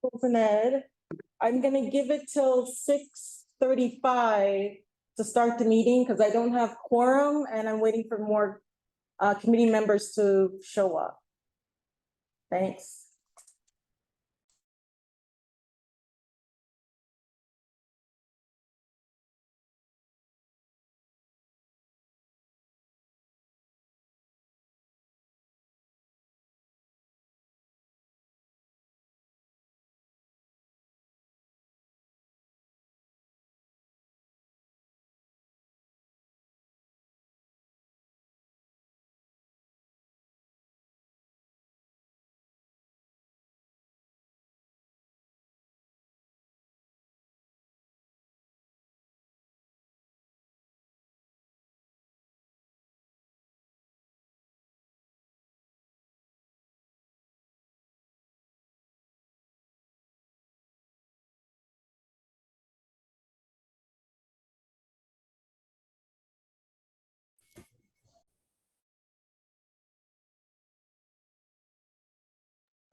Schools and Ed. I'm gonna give it till 6:35 to start the meeting because I don't have quorum and I'm waiting for more committee members to show up. Thanks.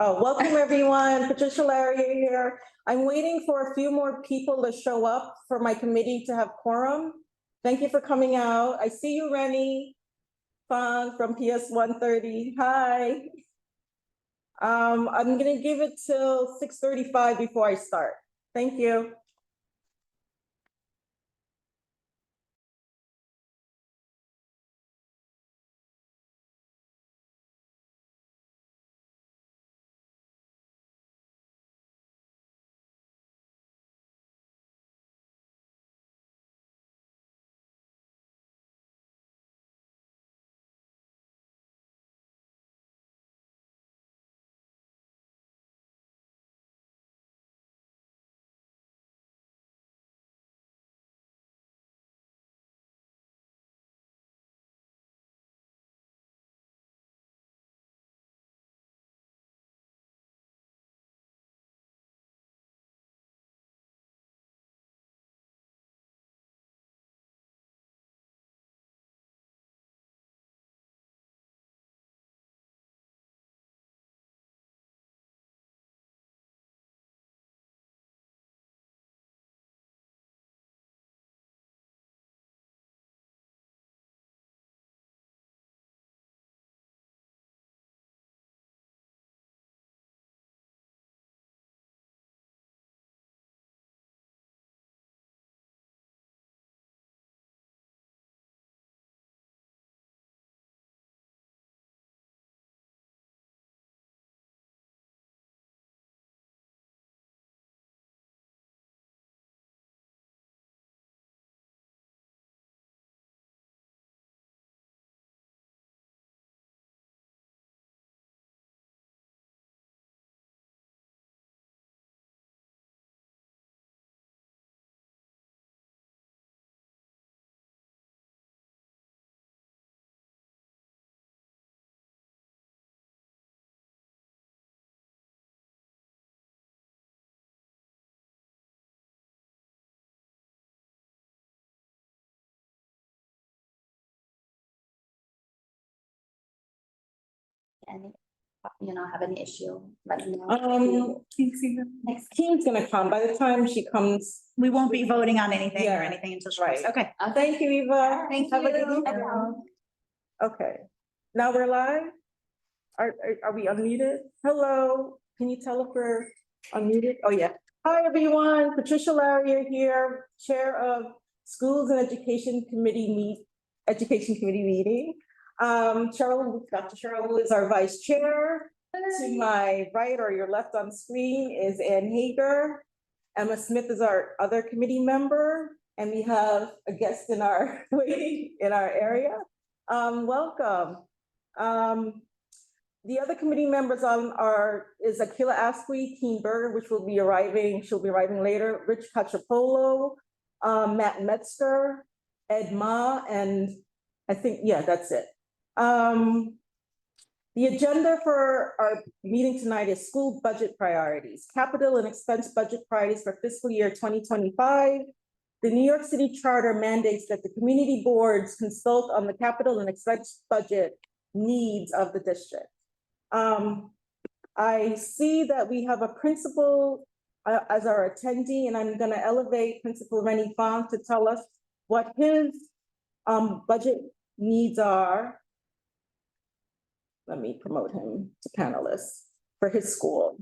Oh, welcome everyone. Patricia Laria here. I'm waiting for a few more people to show up for my committee to have quorum. Thank you for coming out. I see you, Rennie Fong from PS 130. Hi. I'm gonna give it till 6:35 before I start. Thank you. And have an issue, let me know. Team's gonna come. By the time she comes, We won't be voting on anything or Yeah, anything until she right. Okay. Thank you, Eva. Thank Have a you. good evening. Okay, now we're live. Are we unmuted? Hello, can you tell if we're unmuted? Oh, yeah. Hi, everyone. Patricia Laria here, Chair of Schools and Education Committee meeting. Dr. Cheryl Wu is our Vice Chair. To my right or your left on screen is Ann Hager. Emma Smith is our other committee member, and we have a guest in our area. Welcome. The other committee members is Akila Asqui, Teen Berger, which will be arriving, she'll be arriving later, Rich Cachapolo, Matt Metzger, Ed Ma, and I think, yeah, that's it. The agenda for our meeting tonight is school budget priorities, capital and expense budget priorities for fiscal year 2025. The New York City Charter mandates that the community boards consult on the capital and expense budget needs of the district. I see that we have a principal as our attendee, and I'm gonna elevate Principal Rennie Fong to tell us what his budget needs are. Let me promote him to panelist for his school.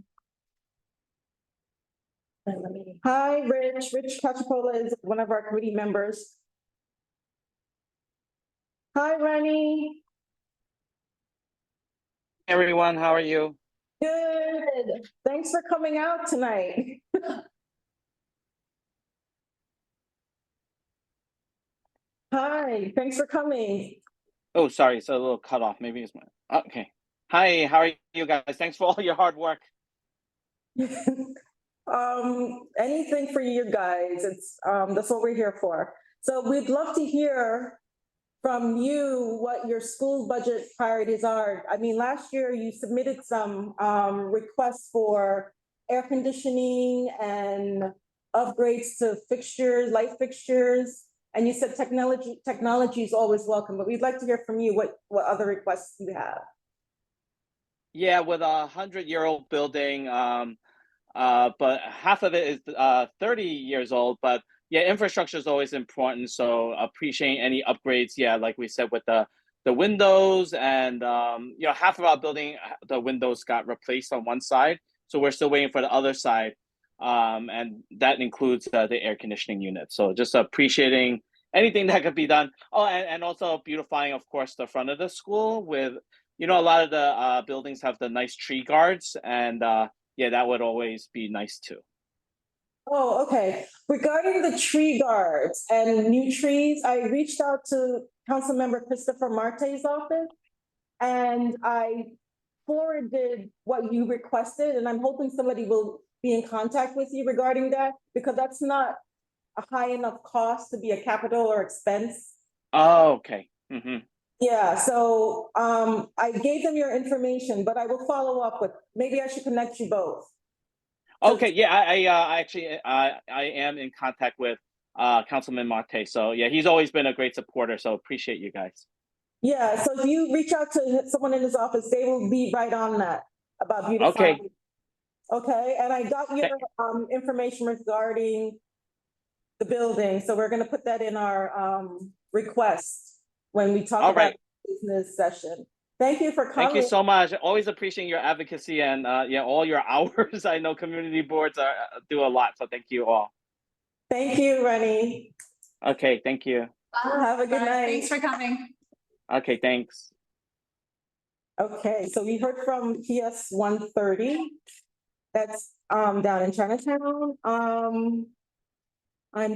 Hi, Rich. Rich Cachapola is one of our committee members. Hi, Rennie. Everyone, how are you? Good. Thanks for coming out tonight. Hi, thanks for coming. Oh, sorry, it's a little cut off. Maybe it's my okay. Hi, how are you guys? Thanks for all your hard work. Anything for you guys. It's that's what we're here for. So we'd love to hear from you what your school budget priorities are. I mean, last year you submitted some requests for air conditioning and upgrades to fixtures, light fixtures. And you said technology is always welcome, but we'd like to hear from you what other requests you have. Yeah, with a 100-year-old building, but half of it is 30 years old. But yeah, infrastructure is always important. So appreciating any upgrades. Yeah, like we said with the windows and you know, half of our building, the windows got replaced on one side, so we're still waiting for the other side, and that includes the air conditioning unit. So just appreciating anything that could be done. Oh, and also beautifying, of course, the front of the school with, you know, a lot of the buildings have the nice tree guards, and yeah, that would always be nice too. Oh, okay. Regarding the tree guards and new trees, I reached out to Councilmember Christopher Marte's office, and I forwarded what you requested, and I'm hoping somebody will be in contact with you regarding that, because that's not a high enough cost to be a capital or expense. Oh, okay. Mm-hmm. Yeah, so I gave them your information, but I will follow up with, maybe I should connect you both. Okay, yeah, I actually I am in contact with Councilman Marte. So yeah, he's always been a great supporter. So appreciate you guys. Yeah, so if you reach out to someone in his office, they will be right on that about beautifying. Okay. Okay, and I got your information regarding the building, so we're gonna put that in our request when we talk All about right. business session. Thank you for Thank you coming. so much. Always appreciating your advocacy and yeah, all your hours. I know community boards are, do a lot, so thank you all. Thank you, Rennie. Okay, thank you. Have a good night. Thanks for coming. Okay, thanks. Okay, so we heard from PS 130. That's down in Chinatown. I'm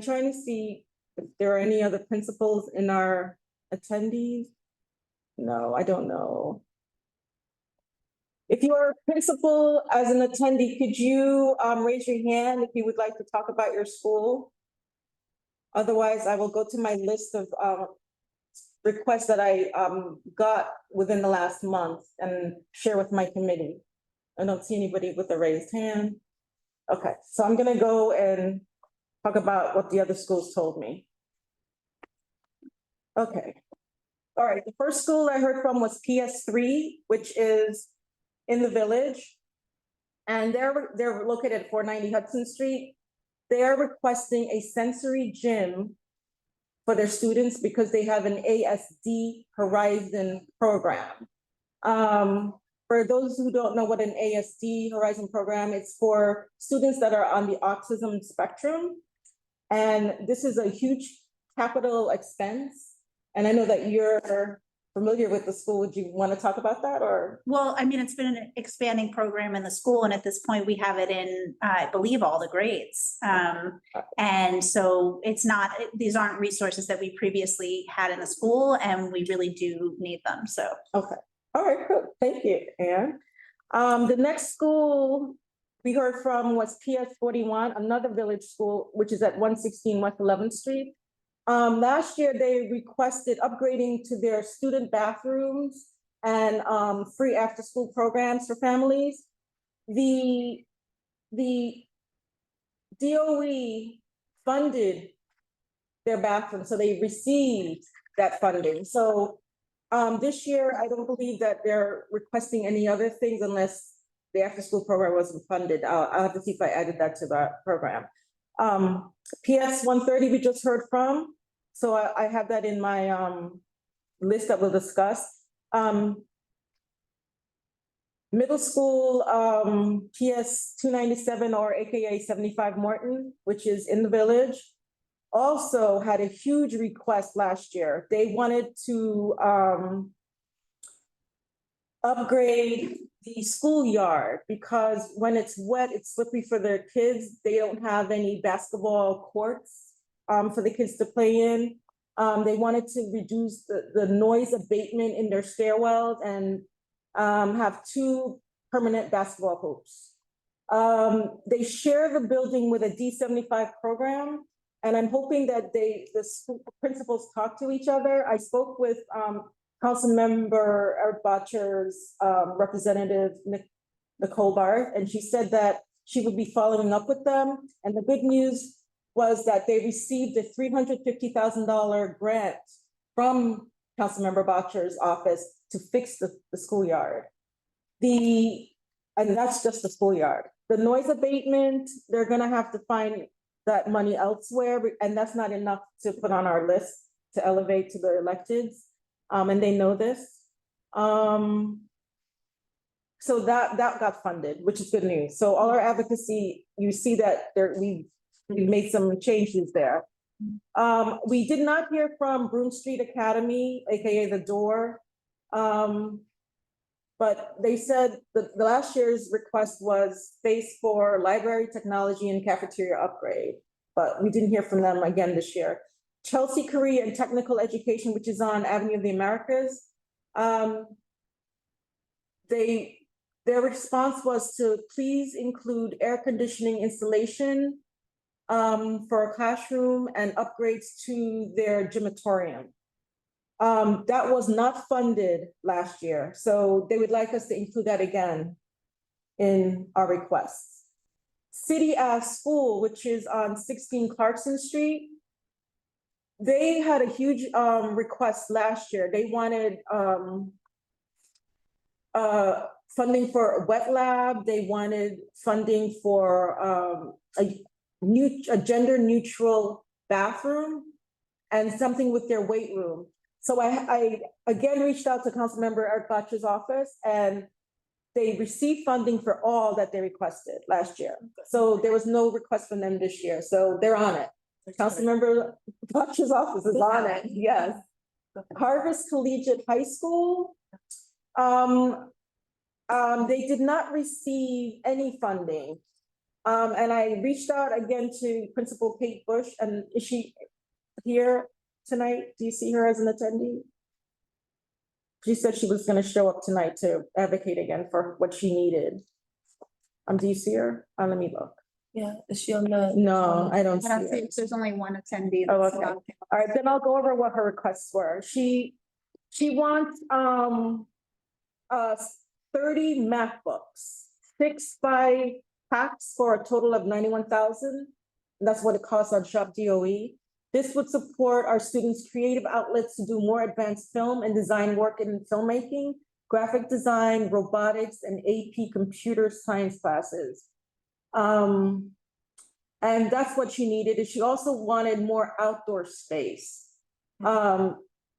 trying to see if there are any other principals in our attendees. No, I don't know. If you are a principal as an attendee, could you raise your hand if you would like to talk about your school? Otherwise, I will go to my list of requests that I got within the last month and share with my committee. I don't see anybody with a raised hand. Okay, so I'm gonna go and talk about what the other schools told me. Okay. All right, the first school I heard from was PS3, which is in the village. And they're located at 490 Hudson Street. They're requesting a sensory gym for their students because they have an ASD Horizon program. For those who don't know what an ASD Horizon program, it's for students that are on the autism spectrum. And this is a huge capital expense. And I know that you're familiar with the school. Would you want to talk about that, or? Well, I mean, it's been an expanding program in the school, and at this point, we have it in, I believe, all the grades. And so it's not, these aren't resources that we previously had in the school, and we really do need them, so. Okay, all right, cool, thank you, Anne. The next school we heard from was PS 41, another village school, which is at 116 West 11th Street. Last year, they requested upgrading to their student bathrooms and free after-school programs for families. The DOE funded their bathrooms, so they received that funding. So this year, I don't believe that they're requesting any other things unless the after-school program wasn't funded. I'll have to see if I added that to the program. PS 130 we just heard from, so I have that in my list that we'll discuss. Middle school, PS 297 or AKA 75 Morton, which is in the village, also had a huge request last year. They wanted to upgrade the schoolyard because when it's wet, it's slippery for their kids. They don't have any basketball courts for the kids to play in. They wanted to reduce the noise abatement in their stairwells and have 2 permanent basketball hoops. They share the building with a D75 program, and I'm hoping that the school principals talk to each other. I spoke with Councilmember Eric Botcher's representative, Nicole Barth, and she said that she would be following up with them. And the good news was that they received a $350,000 grant from Councilmember Botcher's office to fix the schoolyard. And that's just the schoolyard. The noise abatement, they're gonna have to find that money elsewhere, and that's not enough to put on our list to elevate to the electeds. And they know this. So that got funded, which is good news. So all our advocacy, you see that we've made some changes there. We did not hear from Broome Street Academy, AKA The Door. But they said the last year's request was space for library, technology, and cafeteria upgrade, but we didn't hear from them again this year. Chelsea Career and Technical Education, which is on Avenue of the Americas, their response was to please include air conditioning installation for a classroom and upgrades to their gymatorium. That was not funded last year, so they would like us to include that again in our requests. City as School, which is on 16 Clarkson Street, they had a huge request last year. They wanted funding for a wet lab. They wanted funding for a gender neutral bathroom and something with their weight room. So I again reached out to Councilmember Eric Botcher's office, and they received funding for all that they requested last year. So there was no request from them this year. So they're on it. Councilmember Botcher's office is on it, yes. Harvest Collegiate High School, they did not receive any funding. And I reached out again to Principal Kate Bush, and is she here tonight? Do you see her as an attendee? She said she was gonna show up tonight to advocate again for what she needed. Do you see her? Let me look. Yeah, is she on the? No, I don't I don't see see, her. there's only one attendee. Oh, that's okay. not- All right, then I'll go over what her requests were. She wants 30 math books, 6 by packs for a total of 91,000. That's what it costs on Shop DOE. This would support our students' creative outlets to do more advanced film and design work in filmmaking, graphic design, robotics, and AP computer science classes. And that's what she needed. And she also wanted more outdoor space. The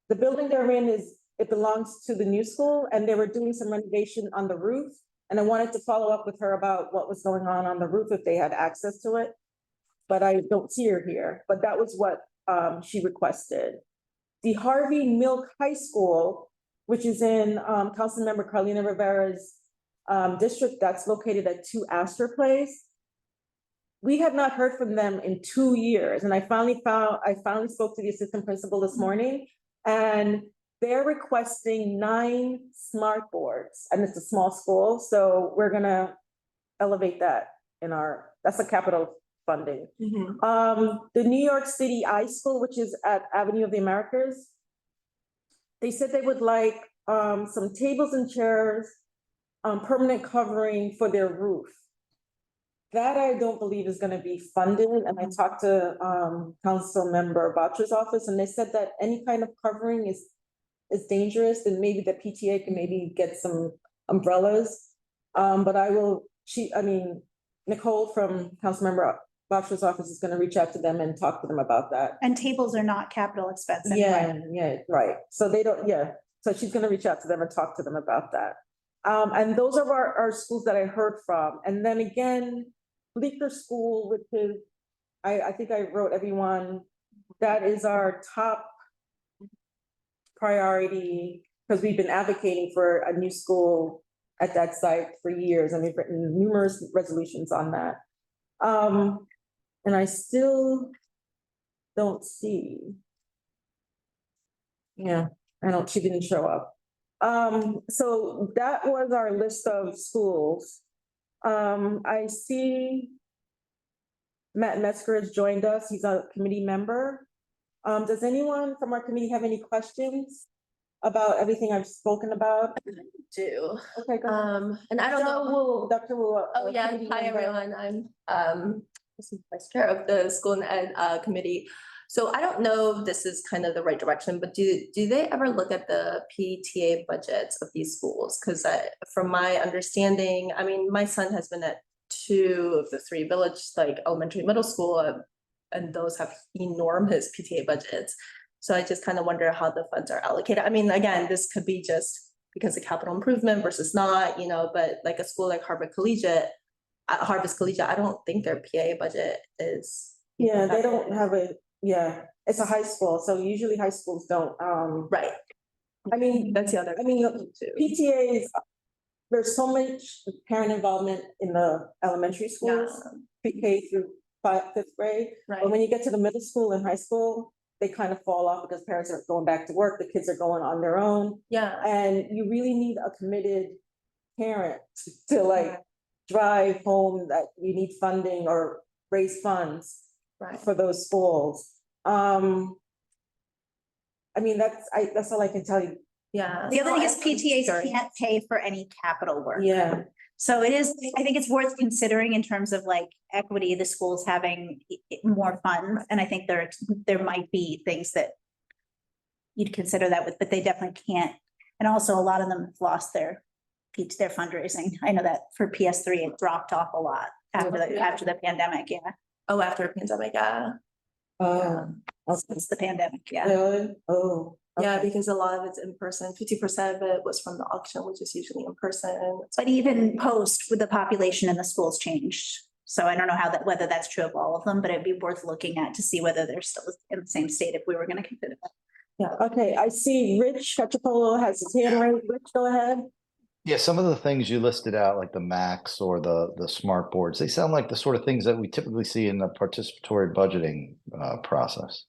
building they're in it belongs to the new school, and they were doing some renovation on the roof. And I wanted to follow up with her about what was going on the roof, if they had access to it. But I don't see her here, but that was what she requested. The Harvey Milk High School, which is in Councilmember Carlina Rivera's district, that's located at 2 Astor Place. We have not heard from them in 2 years, and I finally spoke to the assistant principal this morning, and they're requesting 9 smart boards, and it's a small school, so we're gonna elevate that that's a capital funding. The New York City I School, which is at Avenue of the Americas, they said they would like some tables and chairs, permanent covering for their roof. That I don't believe is gonna be funded, and I talked to Councilmember Botcher's office, and they said that any kind of covering is dangerous, and maybe the PTA can maybe get some umbrellas. But Nicole from Councilmember Boxer's office is gonna reach out to them and talk to them about that. And tables are not capital expense anyway. Yeah, right. So they don't, so she's gonna reach out to them and talk to them about that. And those are our schools that I heard from. And then again, Bleecker School, which is, I think I wrote everyone, that is our top priority, because we've been advocating for a new school at that site for years, and we've written numerous resolutions on that. And I still don't see. Yeah, she didn't show up. So that was our list of schools. I see Matt Metzger has joined us. He's a committee member. Does anyone from our committee have any questions about everything I've spoken about? Do. Okay, go ahead. And I don't know. Dr. Wu. Oh, yeah. committee Hi, member. everyone. I'm vice chair of the school and ed committee. So I don't know if this is kind of the right direction, but do they ever look at the PTA budgets of these schools? Because from my understanding, I mean, my son has been at 2 of the 3 village, like elementary, middle school, and those have enormous PTA budgets. So I just kind of wonder how the funds are allocated. I mean, again, this could be just because of capital improvement versus not, but like a school like Harvest Collegiate, I don't think their PA budget is. Yeah, they don't have it's a high school, so usually high schools don't, Right. I mean, That's the other. PTAs, there's so much parent involvement in the elementary schools, pre-K through 5th grade. Right. But when you get to the middle school and high school, they kind of fall off because parents are going back to work, the kids are going on their own. Yeah. And you really need a committed parent to like drive home that you need funding or raise funds for those schools. I mean, that's all I can tell you. Yeah. The other thing is PTAs can't pay for any capital work. Yeah. So I think it's worth considering in terms of like equity, the schools having more funds. And I think there might be things that you'd consider that with, but they definitely can't. And also a lot of them have lost their fundraising. I know that for PS3, it dropped off a lot after the pandemic. Yeah. Oh, after a pandemic. Yeah. Since the pandemic. Yeah. Really? Oh. Yeah, because a lot of it's in person. 50% of it was from the auction, which is usually in person. But even post with the population in the schools changed. So I don't know whether that's true of all of them, but it'd be worth looking at to see whether they're still in the same state if we were going to consider that. Yeah. Okay. I see Rich Cachapolo has his hand raised. Rich, go ahead. Yeah, some of the things you listed out, like the Macs or the smart boards, they sound like the sort of things that we typically see in the participatory budgeting process.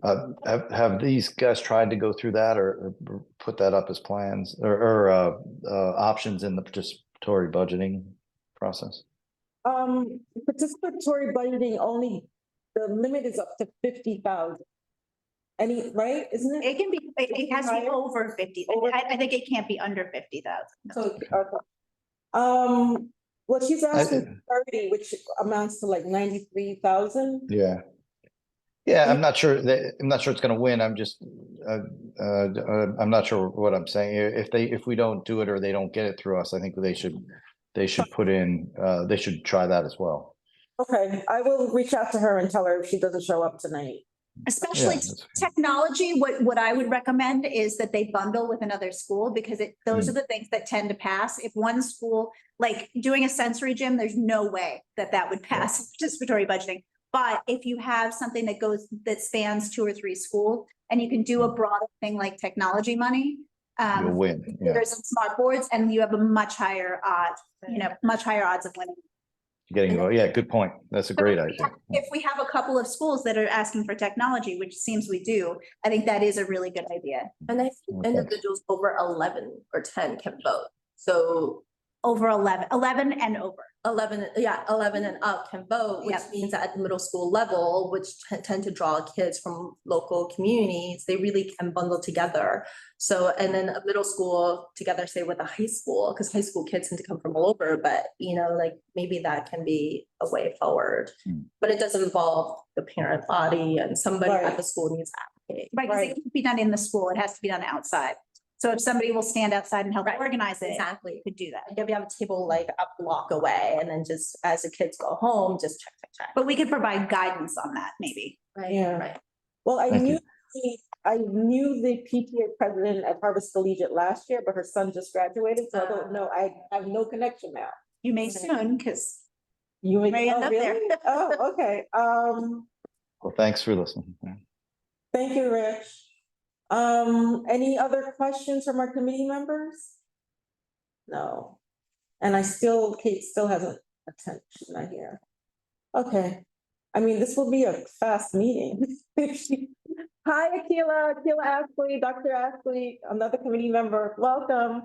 Have these guys tried to go through that or put that up as plans or options in the participatory budgeting process? Participatory budgeting only, the limit is up to 50,000. Right? Isn't it? It can be, it has to be over 50. I think it can't be under 50,000. So, well, she's asking 30, which amounts to like 93,000. Yeah. Yeah, I'm not sure it's going to win. I'm just, I'm not sure what I'm saying. If we don't do it or they don't get it through us, I think they should put in, they should try that as well. Okay, I will reach out to her and tell her if she doesn't show up tonight. Especially technology, what I would recommend is that they bundle with another school because those are the things that tend to pass. If one school, like doing a sensory gym, there's no way that would pass participatory budgeting. But if you have something that spans 2 or 3 schools and you can do a broader thing like technology money, you'll win. Yeah. There's some smart boards and you have a much higher odds of winning. Yeah, good point. That's a great idea. If we have a couple of schools that are asking for technology, which seems we do, I think that is a really good idea. And I think individuals over 11 or 10 can vote. So over 11 and over. 11 and up can vote, which means that at the middle school level, which tend to draw kids from local communities, they really can bundle together. So, and then a middle school together, say with a high school, because high school kids tend to come from all over, but like maybe that can be a way forward. But it does involve the parent body and somebody at the school needs to advocate. Right, because it can't be done in the school, it has to be done outside. So if somebody will stand outside and help Right, organize it, exactly. you could do that. Like if you have a table like a block away and then just as the kids go home, just check. But we could provide guidance on that, maybe. Right, Yeah. right. Well, Thank you. I knew the PTA president at Harvest Collegiate last year, but her son just graduated, so I don't know, I have no connection now. You may Okay. soon, because You may end oh, up there. really? Oh, okay, Well, thanks for listening. thank you, Rich. Any other questions from our committee members? No. And Kate still hasn't attended, she's not here. Okay, I mean, this will be a fast meeting. Hi, Akila Ashley, Dr. Ashley, another committee member, welcome.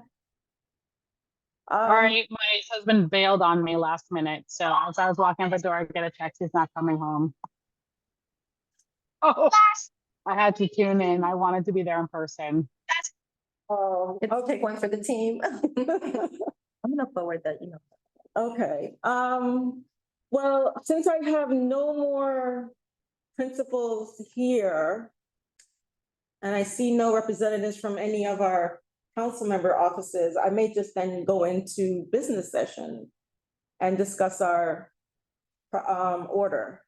All right, my husband bailed on me last minute, so as I was walking out the door, I get a text, he's not coming home. Oh, I had to tune in. I wanted to be there in person. I'll take one for the team. I'm gonna forward that email. Okay, well, since I have no more principals here, and I see no representatives from any of our council member offices, I may just then go into business session and discuss our order.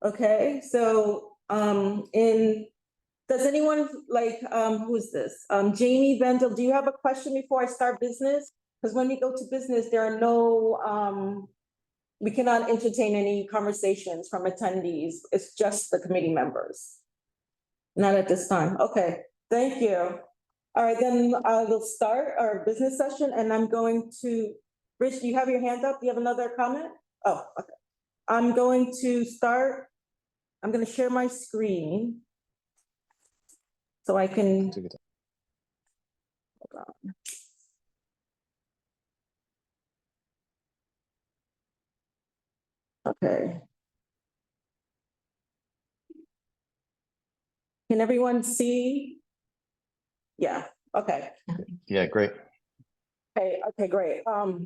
Okay, so does anyone who is this? Jamie Vendel, do you have a question before I start business? Because when we go to business, there are no, we cannot entertain any conversations from attendees. It's just the committee members. Not at this time. Okay, thank you. All right, then I will start our business session and I'm going to, Rich, do you have your hand up? Do you have another comment? Oh, okay. I'm going to start. I'm going to share my screen so I can. Hold on. Okay. Can everyone see? Yeah, okay. Yeah, great. Okay, great.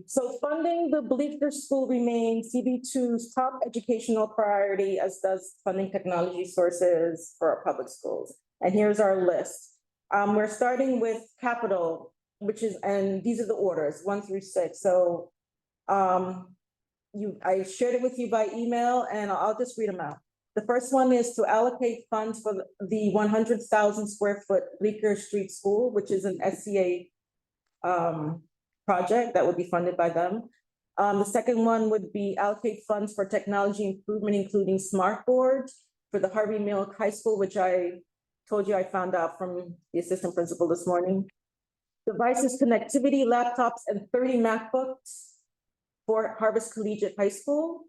So funding the Bleecker School remains CB2's top educational priority, as does funding technology sources for our public schools. And here's our list. We're starting with capital, which is, and these are the orders, 1 through 6. So I shared it with you by email and I'll just read them out. The first one is to allocate funds for the 100,000 square foot Bleecker Street School, which is an SCA project that would be funded by them. The second one would be allocate funds for technology improvement, including smart boards for the Harvey Milk High School, which I told you I found out from the assistant principal this morning. Devices, connectivity, laptops, and 30 MacBooks for Harvest Collegiate High School.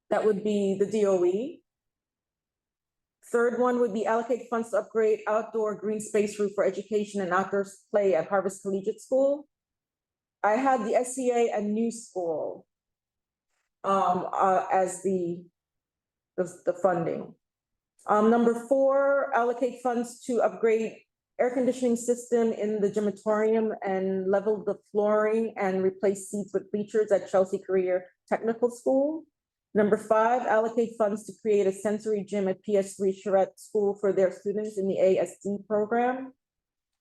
That would be the DOE. Third one would be allocate funds to upgrade outdoor green space roof for education and outdoor play at Harvest Collegiate School. I had the SCA and New School as the funding. Number 4, allocate funds to upgrade air conditioning system in the gymatorium and level the flooring and replace seats with bleachers at Chelsea Career Technical School. Number 5, allocate funds to create a sensory gym at PS3 Charette School for their students in the ASD program.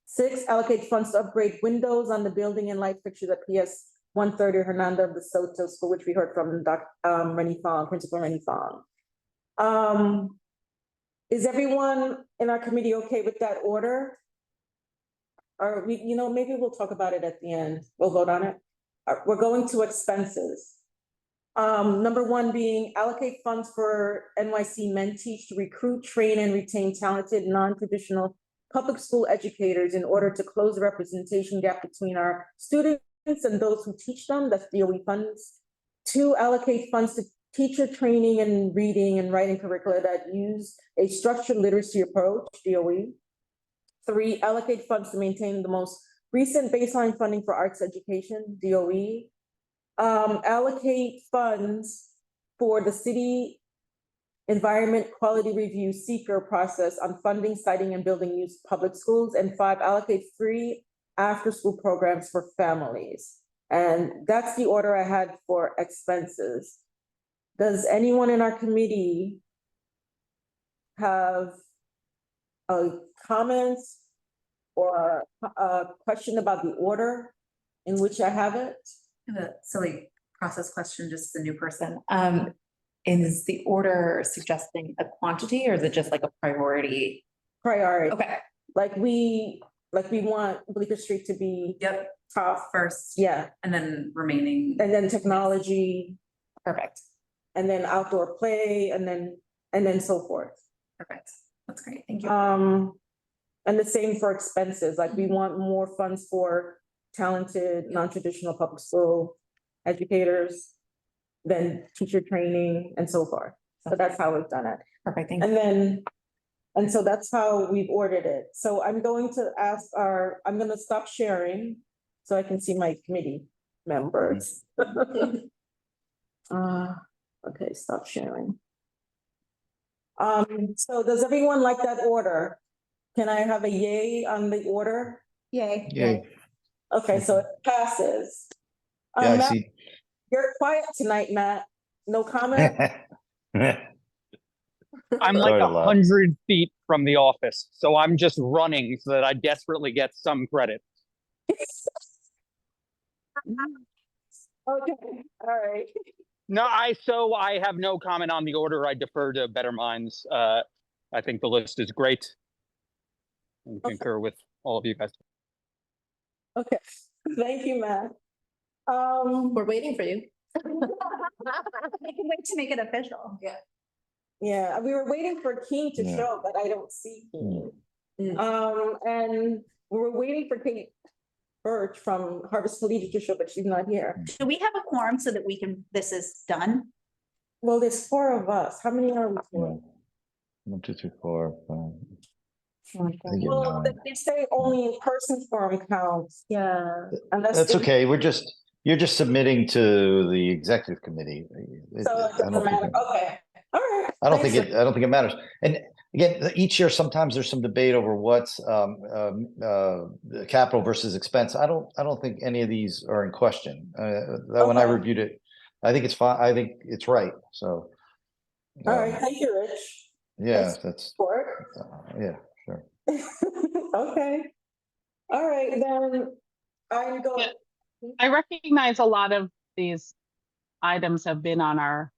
6, allocate funds to upgrade windows on the building and light fixtures at PS 130 Hernando of the Soto School, which we heard from Rennie Fong, Principal Rennie Fong. Is everyone in our committee okay with that order? Or maybe we'll talk about it at the end. We'll vote on it. We're going to expenses. Number 1 being allocate funds for NYC Menteach to recruit, train, and retain talented, non-traditional public school educators in order to close the representation gap between our students and those who teach them. That's DOE funds. 2, allocate funds to teacher training and reading and writing curricula that use a structured literacy approach, DOE. 3, allocate funds to maintain the most recent baseline funding for arts education, DOE. Allocate funds for the city environment quality review seeker process on funding, siting, and building use public schools. And 5, allocate free after-school programs for families. And that's the order I had for expenses. Does anyone in our committee have comments, or a question about the order in which I have it? I have a silly process question, just as a new person. Is the order suggesting a quantity or is it just like a priority? Priority. Okay, Like we want Bleecker Street to be yep, top, first, yeah, and then remaining. and then technology, Perfect, and then outdoor play, and then so forth. perfect. That's great, thank you. And the same for expenses, like we want more funds for talented, non-traditional public school educators, then teacher training and so forth. So that's how we've done it. Perfect, thank you. And then, and so that's how we've ordered it. So I'm going to ask I'm gonna stop sharing so I can see my committee members. Okay, stop sharing. So does everyone like that order? Can I have a yay on the order? Yay. Yay. Okay, so it passes. Yeah, I Matt, see. you're quiet tonight, Matt. No comment? I'm like Sorry to laugh. 100 feet from the office, so I'm just running so that I desperately get some credit. Okay, all right. No, I have no comment on the order. I defer to better minds. I think the list is great. And concur with all of you guys. Okay, thank you, Matt. We're waiting for you. I can wait to make it official. Yeah, we were waiting for Keen to Yeah. show, but I don't see Keen. Mm. And we were waiting for Kate Birch from Harvest Collegiate to show, but she's not here. Do we have a quorum so that this is done? Well, there's 4 of us. How many are we? Yeah. 1, 2, 3, 4, 5. I think you're Well, 9. they say only in-person forum counts. Yeah. Unless That's they- okay. You're just submitting to the executive committee. So it doesn't matter. Okay, all right. I don't think Thanks. it matters. And again, each year, sometimes there's some debate over what's capital versus expense. I don't think any of these are in question. When I Okay. reviewed it, I think it's fine. I think it's right. So. All right, thank you, Rich. Yeah, Thanks. that's, Support. yeah, sure. Okay. All right, then I'm going. Yeah. I recognize a lot of these items have been on our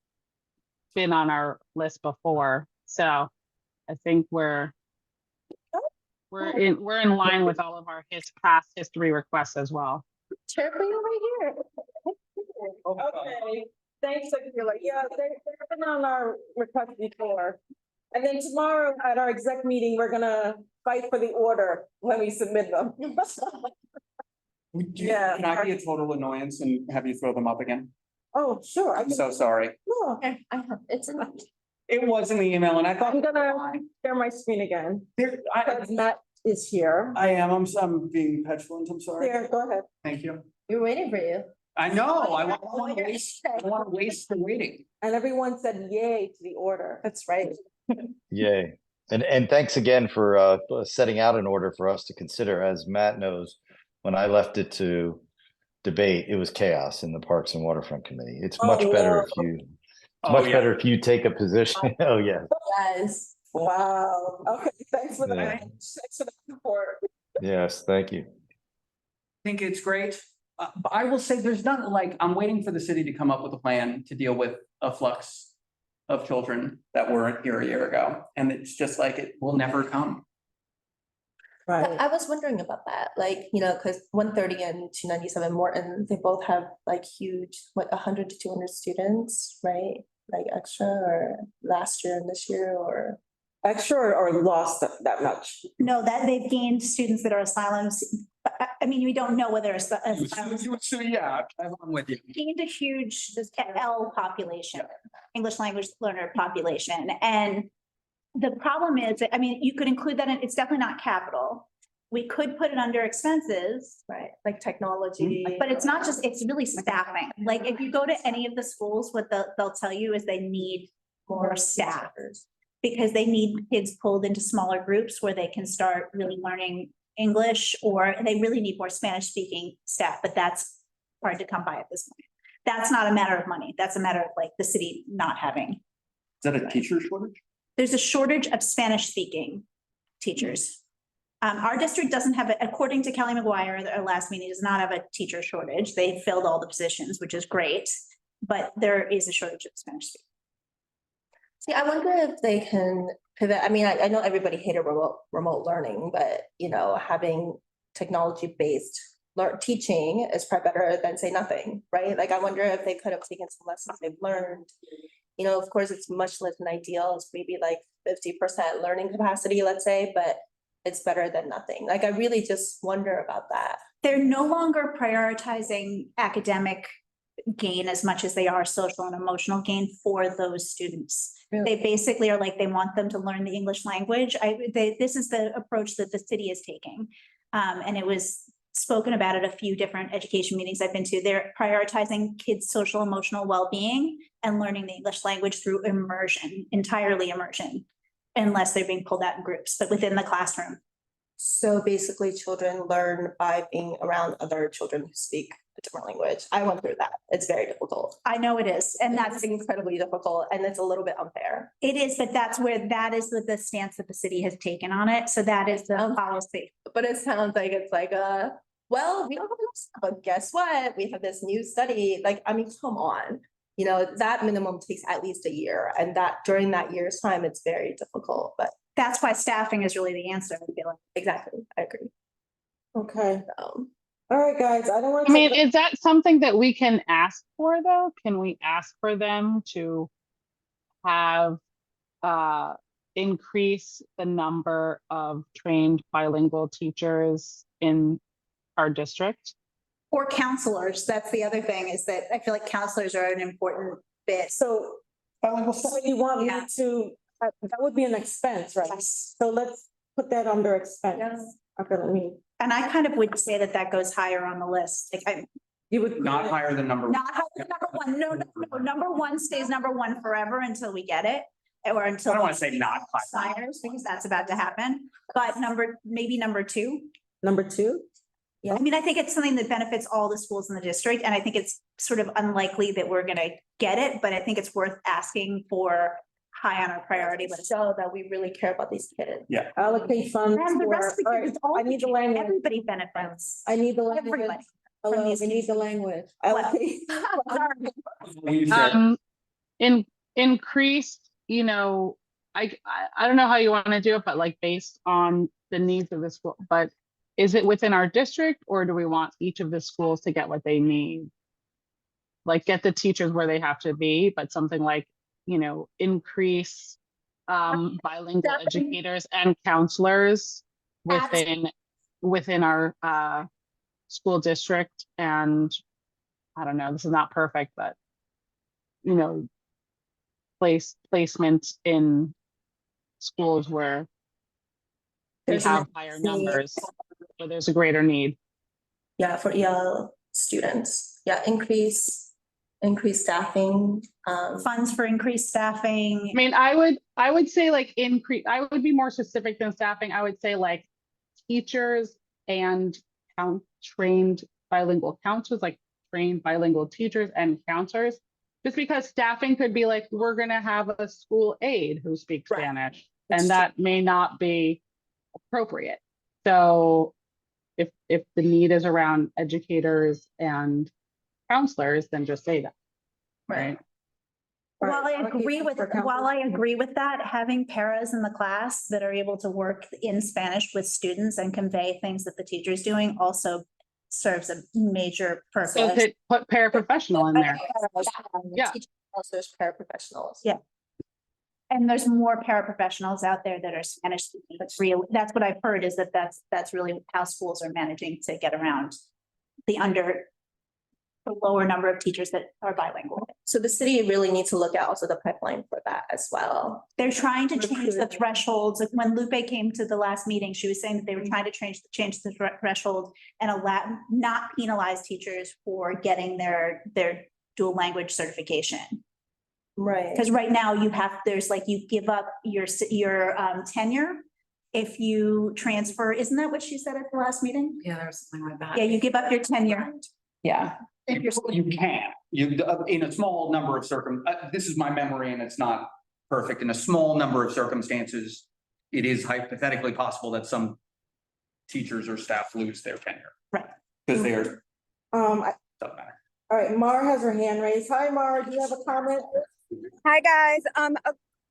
list before, so I think we're in line with all of our past history requests as well. Chirping over here. Okay, thanks, Akila. Yeah, they've been on our request before. And then tomorrow at our exec meeting, we're gonna fight for the order when we submit them. Yeah. Can I be a total annoyance and have you throw them up again? Oh, sure. I'm so sorry. No, It's enough. It was in the email and I thought. I'm gonna share my screen again, I because Matt is here. am, I'm being petulant, I'm sorry. Here, go ahead. Thank you. We're waiting for you. I know, I want to waste the waiting. And everyone said yay to the order. That's right. Yay. And thanks again for setting out an order for us to consider. As Matt knows, when I left it to debate, it was chaos in the Parks and Waterfront Committee. It's much better if you, better if you take a position. Oh, yeah. Yes. Wow. Okay, thanks for the, Yeah. thanks for the support. Yes, thank you. I think it's great. But I will say there's not like, I'm waiting for the city to come up with a plan to deal with a flux of children that weren't here a year ago. And it's just like, it will never come. Right. I was wondering about that, like, because 130 and 297 Morton, they both have like huge, 100 to 200 students, right? Like extra, or last year and this year, or. Extra or lost that much? No, that they've gained students that are asylums. I mean, we don't know whether asylums So, yeah, I'm with you. gained a huge L population, English language learner population. And the problem is, that, I mean, you could include that in, it's definitely not capital. We could put it under expenses. Right, like technology. But it's not just, it's really staffing. Like if you go to any of the schools, what they'll tell you is they need more staff. Because they need kids pulled into smaller groups where they can start really learning English, or they really need more Spanish speaking staff, but that's hard to come by at this point. That's not a matter of money. That's a matter of like the city not having. Is that a teacher shortage? There's a shortage of Spanish speaking teachers. Our district doesn't have, according to Kelly McGuire, our last meeting, does not have a teacher shortage. They filled all the positions, which is great, but there is a shortage of Spanish speakers. See, I wonder if they can pivot. I mean, I know everybody hated remote learning, but you know, having technology-based teaching is probably better than say nothing, right? Like, I wonder if they could have taken some lessons they've learned. You know, of course, it's much less than ideal. It's maybe like 50% learning capacity, let's say, but it's better than nothing. Like, I really just wonder about that. They're no longer prioritizing academic gain as much as they are social and emotional gain for those students. Really? They basically are like, they want them to learn the English language. This is the approach that the city is taking. And it was spoken about at a few different education meetings I've been to. They're prioritizing kids' social emotional well-being and learning the English language through immersion, entirely immersion, unless they're being pulled out in groups, but within the classroom. So basically, children learn by being around other children who speak a different language. I went through that. It's very difficult. I know it is, and that's incredibly difficult, and it's a little bit unfair. it is, but that's where that is the stance that the city has taken on it. So that is the policy. But it sounds like it's like well, we don't have enough stuff, but guess what? We have this new study. Like, I mean, come on. You know, that minimum takes at least a year, and that during that year's time, it's very difficult, but That's why staffing is really the answer, I feel like. exactly, I agree. Okay, So, all right, guys, I don't want I to. mean, is that something that we can ask for though? Can we ask for them to have increase the number of trained bilingual teachers in our district? Or counselors, that's the other thing, is that I feel like counselors are an important bit. So you want me Yeah. to, that would be an expense, right? Yes. So let's put that under expense. Okay, let me, And I kind of would say that that goes higher on the list. Like, you would. Not higher than number. not higher than number one. No, number one stays number one forever until we get it. Or until. I don't want to say not higher. Expires, because that's about to happen. But maybe number two. Number two? I mean, I think it's something that benefits all the schools in the district, and I think it's sort of unlikely that we're gonna get it, but I think it's worth asking for high on our priority list. show that we really care about these kids. Allocate funds And the for, rest of all the right, kids, all I the need the kids, language. everybody benefits. I need the language. Everybody. Hello, these we need kids. the language. What? Allocate. We said, Increased, you know, I don't know how you want to do it, but like based on the needs of the school, but is it within our district, or do we want each of the schools to get what they need? Like get the teachers where they have to be, but something like, you know, increase bilingual educators and counselors within our school district. And I don't know, this is not perfect, but you know, placement in schools where we There's an have higher need. numbers, where there's a greater need. Yeah, for EL students. Yeah, increase staffing. Funds for increased staffing. I mean, I would say like increase, I would be more specific than staffing. I would say like teachers and trained bilingual counselors, like trained bilingual teachers and counselors. Just because staffing could be like, we're gonna have a school aide who speaks Right. Spanish, That's and that may not be appropriate. So if the need is around educators and counselors, then just say that. Right. While I Allocate agree funds with, for while I counselors. agree with that, having paras in the class that are able to work in Spanish with students and convey things that the teacher's doing also serves a major So purpose. to put paraprofessional in there. Yeah. Teachers, counselors, paraprofessionals. Yeah. And there's more paraprofessionals out there that are Spanish speaking. That's what I've heard, is that's really how schools are managing to get around the lower number of teachers that are bilingual. So the city really needs to look at also the pipeline for that as well. They're trying to change the Recruiting. thresholds. When Lupe came to the last meeting, she was saying that they were trying to change the threshold and not penalize teachers for getting their dual language certification. Right. Because right now you give up your tenure if you transfer. Isn't that what she said at the last meeting? Yeah, there's something like that. Yeah, you give up your tenure. Yeah. If you're. you can, in a small number of this is my memory and it's not perfect. In a small number of circumstances, it is hypothetically possible that some teachers or staff lose their tenure. Right. Because they're, doesn't matter. All right, Mar has her hand raised. Hi, Mar, do you have a comment? Hi, guys.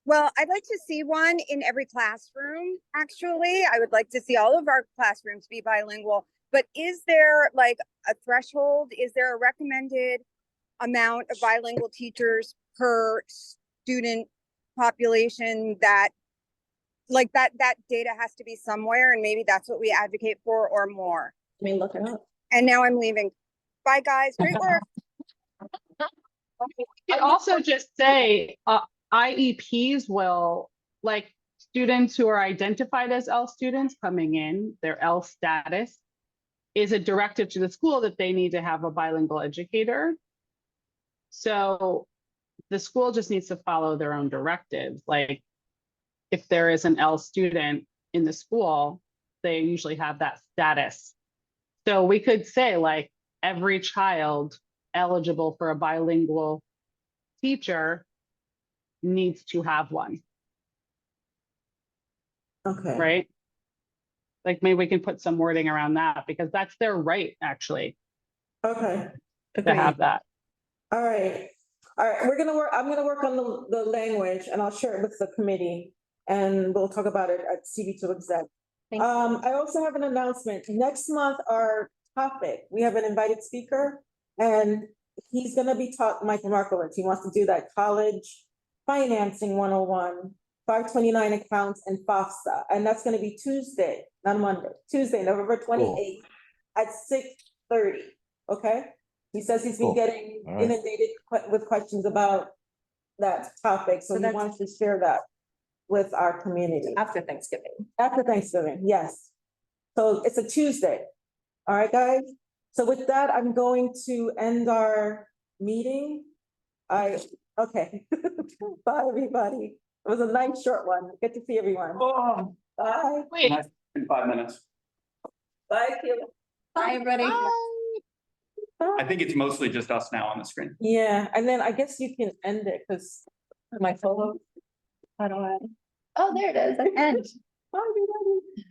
Well, I'd like to see one in every classroom, actually. I would like to see all of our classrooms be bilingual. But is there like a threshold? Is there a recommended amount of bilingual teachers per student population that like that data has to be somewhere, and maybe that's what we advocate for, or more? I mean, look it up. And now I'm leaving. Bye, guys. Great work. You could also just say, IEPs will, like, students who are identified as L students coming in, their L status is a directive to the school that they need to have a bilingual educator. So the school just needs to follow their own directives. Like, if there is an L student in the school, they usually have that status. So we could say, like, every child eligible for a bilingual teacher needs to have one, Okay. right? Like, maybe we can put some wording around that, because that's their right, actually, Okay. to have that. All right, we're gonna work, I'm gonna work on the language, and I'll share it with the committee, and we'll talk about it at CB2 exec. Thank you. I also have an announcement. Next month, our topic, we have an invited speaker, and he's gonna be Michael Markowitz. He wants to do that college financing 101, 529 accounts and FAFSA, and that's gonna be Tuesday, not Monday, Tuesday, November 28th at 6:30, okay? He says he's been Cool. getting All right. inundated with questions about that topic, so So he that's- wants to share that with our community. After Thanksgiving. After Thanksgiving, yes. So it's a Tuesday. All right, guys? So with that, I'm going to end our meeting. Okay. Bye, everybody. It was a nice short one. Good to see everyone. Oh, Bye. Wait, in 5 minutes. Bye, Kayla. Bye, everybody. I think it's mostly just us now on the screen. Yeah, and then I guess you can end it because my photo. I don't know. Oh, there it is. End. Bye, everybody.